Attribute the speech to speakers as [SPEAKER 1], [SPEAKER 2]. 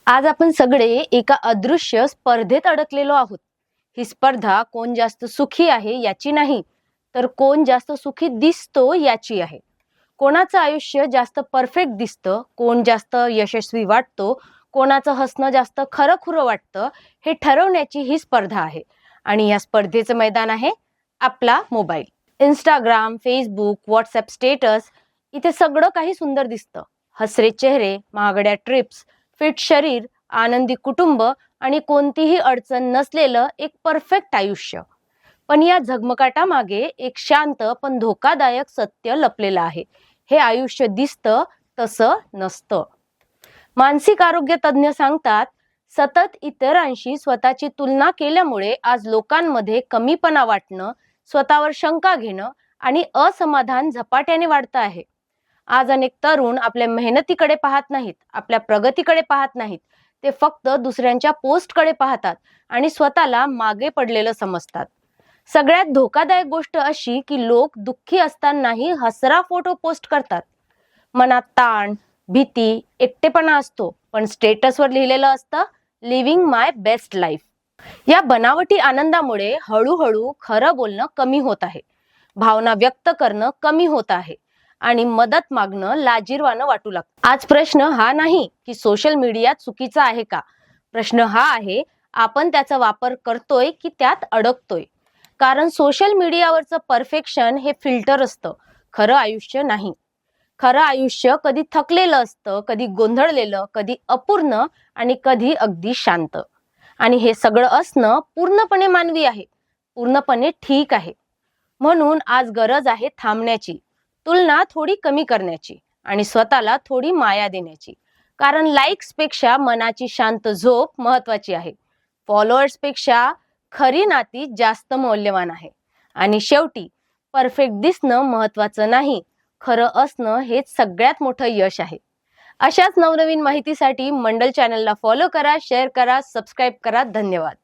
[SPEAKER 1] आज आपण सगळे एका अदृश्य स्पर्धेत अडकलेलो आहोत. ही स्पर्धा कोण जास्त सुखी आहे याची नाही, तर कोण जास्त सुखी दिसतो याची आहे. कोणाचं आयुष्य जास्त परफेक्ट दिसतं, कोण जास्त यशस्वी वाटतो, कोणाचं हसणं जास्त खरं-खुरं वाटतं, हे ठरवण्याची ही स्पर्धा आहे. आणि या स्पर्धेचं मैदान आहे आपला mobile. Instagram, Facebook, WhatsApp status इथे सगळं काही सुंदर दिसतं. हसरे चेहरे, महागड्या ट्रिप्स, फिट शरीर, आनंदी कुटुंब आणि कोणतीही अडचण नसलेलं एक परफेक्ट आयुष्य. पण या झगमगाटामागे एक शांत पण धोकादायक सत्य लपलेलं आहे. हे आयुष्य दिसतं तसं नसतं. मानसिक आरोग्य तज्ज्ञ सांगतात, सतत इतरांशी स्वतःची तुलना केल्यामुळे आज लोकांमध्ये कमीपणा वाटणं, स्वतःवर शंका घेणं आणि असमाधान झपाट्याने वाढतं आहे. आज अनेक तरुण आपल्या मेहनतीकडे पाहत नाहीत, आपल्या प्रगतीकडे पाहत नाहीत. ते फक्त दुसऱ्यांच्या पोस्टकडे पाहतात आणि स्वतःला मागे पडलेलं समजतात. सगळ्यात धोकादायक गोष्ट अशी की लोक दुःखी असतानाही हसरा फोटो पोस्ट करतात. मनात ताण, भीती, एकटेपणा असतो, पण स्टेटसवर लिहिलेलं असतं लिव्हिंग माय बेस्ट लाईफ. या बनावटी आनंदामुळे हळूहळू खरं बोलणं कमी होत आहे, भावना व्यक्त करणं कमी होत आहे आणि मदत मागणं लाजिरवाणं वाटू लागतं. आज प्रश्न हा नाही की सोशल मीडिया चुकीचा आहे का. प्रश्न हा आहे, आपण त्याचा वापर करतोय की त्यात अडकतोय. कारण सोशल मीडियावरचं परफेक्शन हे फिल्टर असतं, खरं आयुष्य नाही. खरं आयुष्य कधी थकलेलं असतं, कधी गोंधळलेलं, कधी अपूर्ण आणि कधी अगदी शांत. आणि हे सगळं असणं पूर्णपणे मानवी आहे, पूर्णपणे ठीक आहे. म्हणून आज गरज आहे थांबण्याची, तुलना थोडी कमी करण्याची आणि स्वतःला थोडी माया देण्याची. कारण लाईक्स पेक्षा मनाची शांत झोप महत्वाची आहे. फॉलोअर्स पेक्षा खरी नाती जास्त मौल्यवान आहे. आणि शेवटी परफेक्ट दिसणं महत्वाचं नाही, खरं असणं हेच सगळ्यात मोठं यश आहे. अशाच नवनवीन माहितीसाठी मंडल चॅनलला फॉलो करा, शेअर करा, सबस्क्राईब करा. धन्यवाद.